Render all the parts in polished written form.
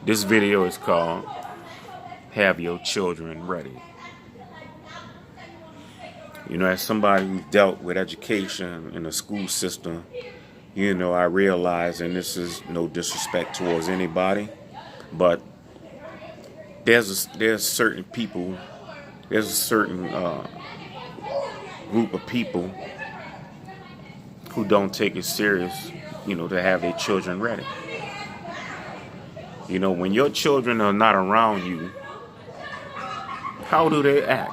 This video is called Have Your Children Ready. You know, as somebody who dealt with education in the school system, I realize, and this is no disrespect towards anybody, but there's certain people, there's a certain group of people who don't take it serious, to have their children ready. When your children are not around you, how do they act?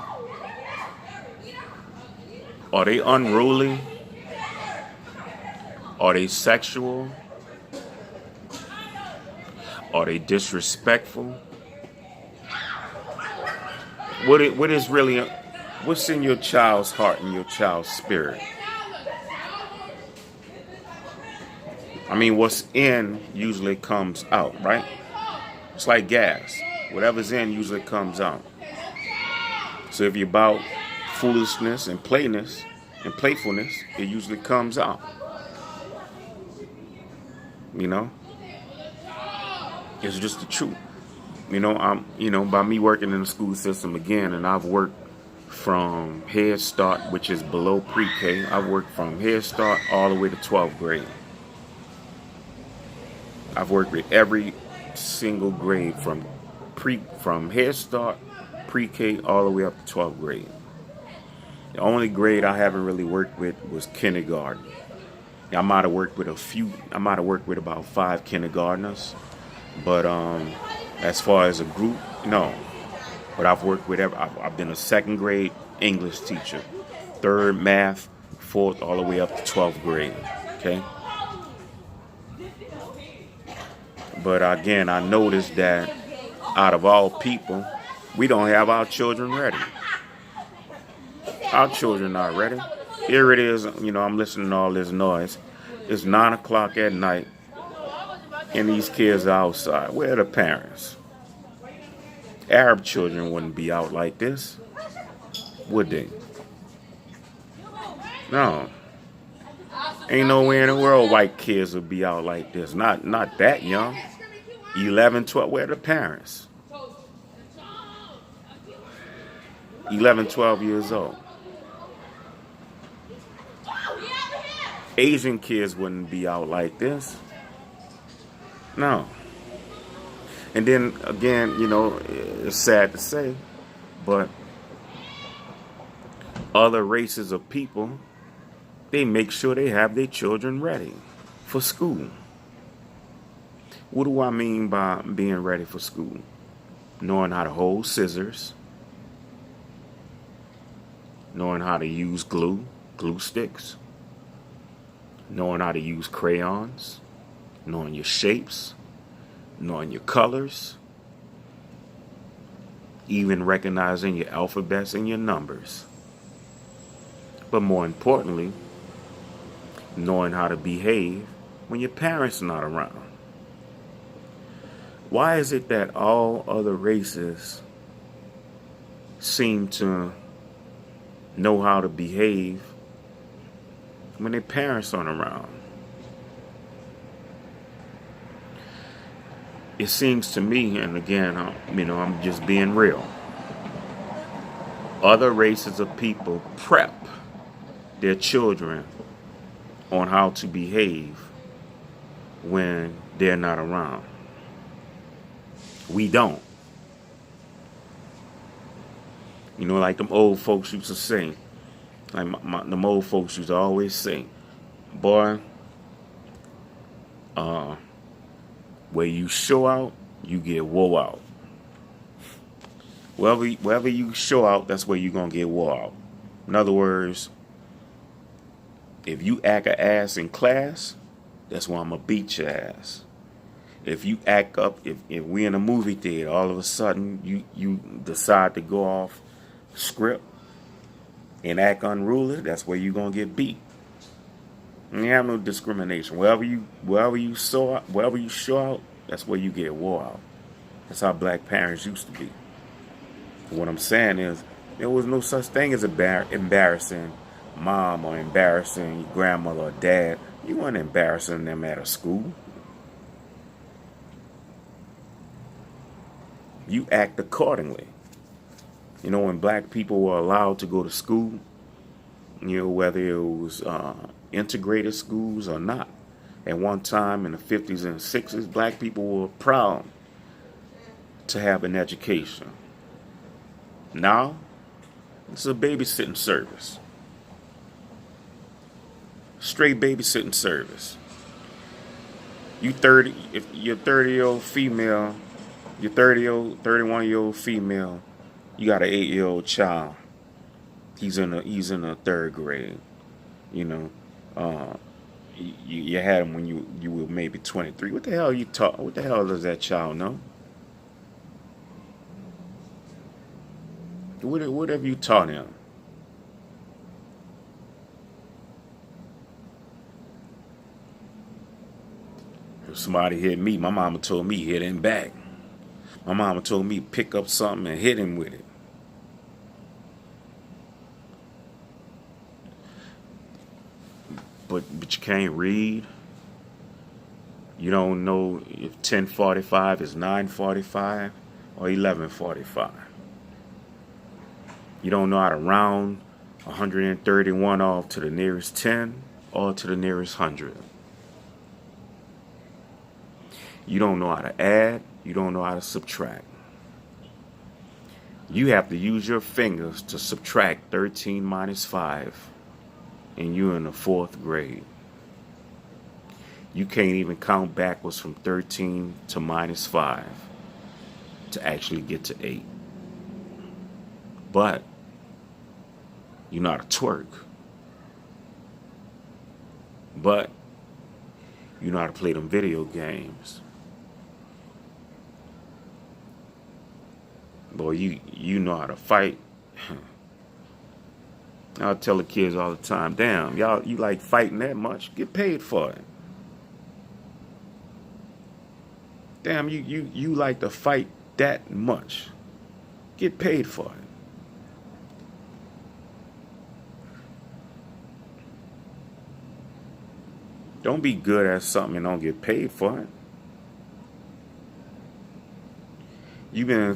Are they unruly? Are they sexual? Are they disrespectful? What's in your child's heart and your child's spirit? I mean, what's in usually comes out, right? It's like gas. Whatever's in usually comes out. So if you're about foolishness and playfulness, it usually comes out. It's just the truth. By me working in the school system again, and I've worked from Head Start, which is below pre-K. I've worked from Head Start all the way to 12th grade. I've worked with every single grade from Head Start, pre-K, all the way up to 12th grade. The only grade I haven't really worked with was kindergarten. I might have worked with about 5 kindergartners, but as far as a group, no. But I've worked with I've been a 2nd grade English teacher, 3rd math, 4th, all the way up to 12th grade. Okay. But again, I noticed that out of all people, we don't have our children ready. Our children are ready. Here it is, I'm listening to all this noise. It's 9 o'clock at night, and these kids are outside. Where are the parents? Arab children wouldn't be out like this, would they? No. Ain't nowhere in the world white kids would be out like this. Not that young. 11, 12, where are the parents? 11, 12 years old. Asian kids wouldn't be out like this. No. And then again, it's sad to say, but other races of people, they make sure they have their children ready for school. What do I mean by being ready for school? Knowing how to hold scissors, knowing how to use glue sticks, knowing how to use crayons, knowing your shapes, knowing your colors, even recognizing your alphabets and your numbers. But more importantly, knowing how to behave when your parents are not around. Why is it that all other races seem to know how to behave when their parents aren't around? It seems to me, and again, I'm just being real, other races of people prep their children on how to behave when they're not around. We don't. Like them old folks used to say, them old folks used to always say, boy, where you show out, you get wore out. Wherever you show out, that's where you're going to get wore out. In other words, if you act an ass in class, that's where I'm going to beat your ass. If you act up, if we're in a movie theater, all of a sudden you decide to go off script and act unruly, that's where you're going to get beat. And you have no discrimination. Wherever you show out, that's where you get wore out. That's how black parents used to be. What I'm saying is, there was no such thing as embarrassing mom or embarrassing grandmother or dad. You weren't embarrassing them at a school. You act accordingly. You know, when black people were allowed to go to school, you know, whether it was integrated schools or not. At one time in the 50s and 60s, black people were proud to have an education. Now, it's a babysitting service. Straight babysitting service. If you're 30-year-old female, you're 31-year-old female, you got an 8-year-old child. He's in a third grade. You know, you had him when you were maybe 23. What the hell you taught? What the hell does that child know? What have you taught him? If somebody hit me, my mama told me hit him back. My mama told me pick up something and hit him with it. But you can't read. You don't know if 10:45 is 9:45 or 11:45. You don't know how to round 131 off to the nearest 10 or to the nearest 100. You don't know how to add. You don't know how to subtract. You have to use your fingers to subtract 13 minus 5, and you're in the 4th grade. You can't even count backwards from 13 to minus 5 to actually get to 8. But you know how to twerk. But you know how to play them video games. Boy, you know how to fight. I tell the kids all the time, damn, y'all, you like fighting that much? Get paid for it. Damn, you like to fight that much? Get paid for it. Don't be good at something and don't get paid for it. You've been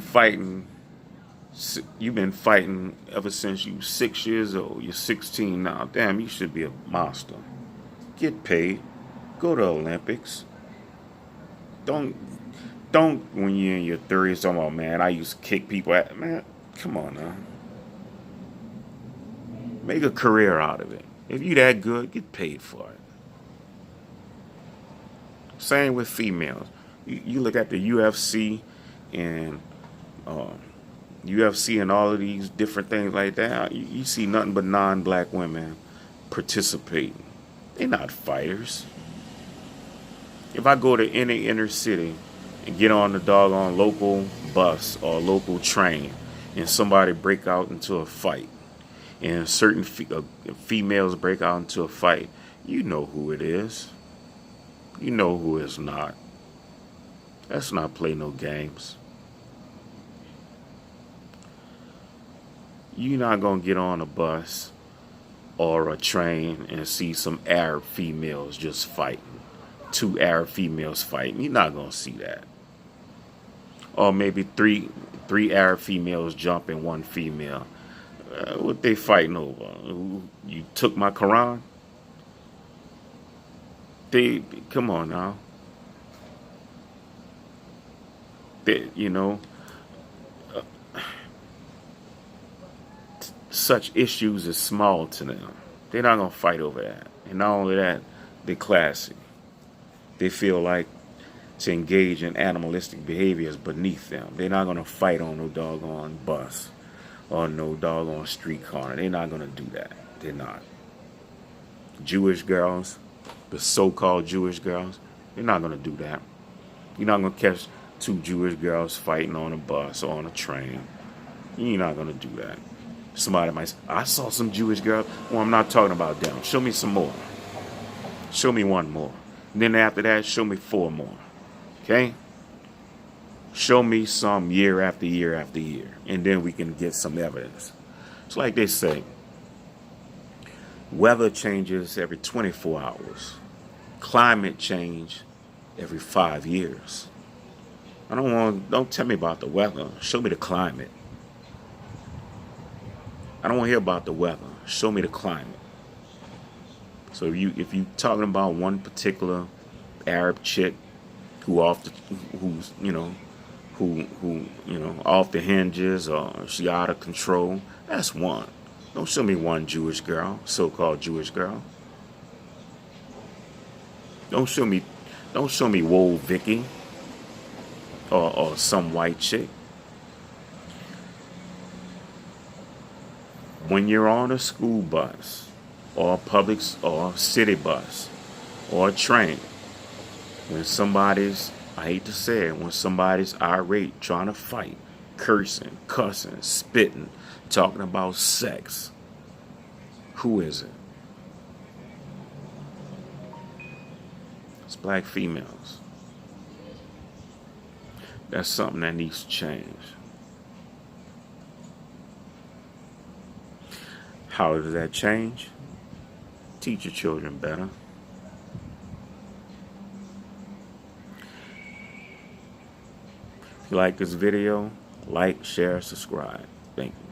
fighting ever since you were 6 years old. You're 16 now. Damn, you should be a monster. Get paid. Go to Olympics. Don't when you're in your 30s talking about, man, I used to kick people at. Man, come on now. Make a career out of it. If you that good, get paid for it. Same with females. You look at the UFC and all of these different things like that. You see nothing but non-black women participating. They're not fighters. If I go to any inner city and get on the doggone local bus or local train and somebody break out into a fight and certain females break out into a fight, you know who it is. You know who it's not. Let's not play no games. You're not going to get on a bus or a train and see some Arab females just fighting. 2 Arab females fighting. You're not going to see that. Or maybe three Arab females jumping 1 female. What they fighting over? You took my Quran? Come on now. Such issues is small to them. They're not going to fight over that. And not only that, they're classy. They feel like to engage in animalistic behavior is beneath them. They're not going to fight on no doggone bus or no doggone street corner. They're not going to do that. They're not. Jewish girls, the so-called Jewish girls, they're not going to do that. You're not going to catch 2 Jewish girls fighting on a bus or on a train. You're not going to do that. Somebody might say, I saw some Jewish girls. Well, I'm not talking about them. Show me some more. Show me 1 more. And then after that, show me 4 more. Okay? Show me some year after year after year. And then we can get some evidence. It's like they say, weather changes every 24 hours. Climate change every 5 years. Don't tell me about the weather. Show me the climate. I don't want to hear about the weather. Show me the climate. So if you talking about one particular Arab chick who's off the hinges, or she out of control, that's one. Don't show me one Jewish girl, so-called Jewish girl. Don't show me Whoa Vicky or some white chick. When you're on a school bus or a public or city bus or a train, when somebody's, I hate to say it, when somebody's irate, trying to fight, cursing, cussing, spitting, talking about sex, who is it? It's black females. That's something that needs to change. How does that change? Teach your children better. If you like this video, like, share, subscribe. Thank you.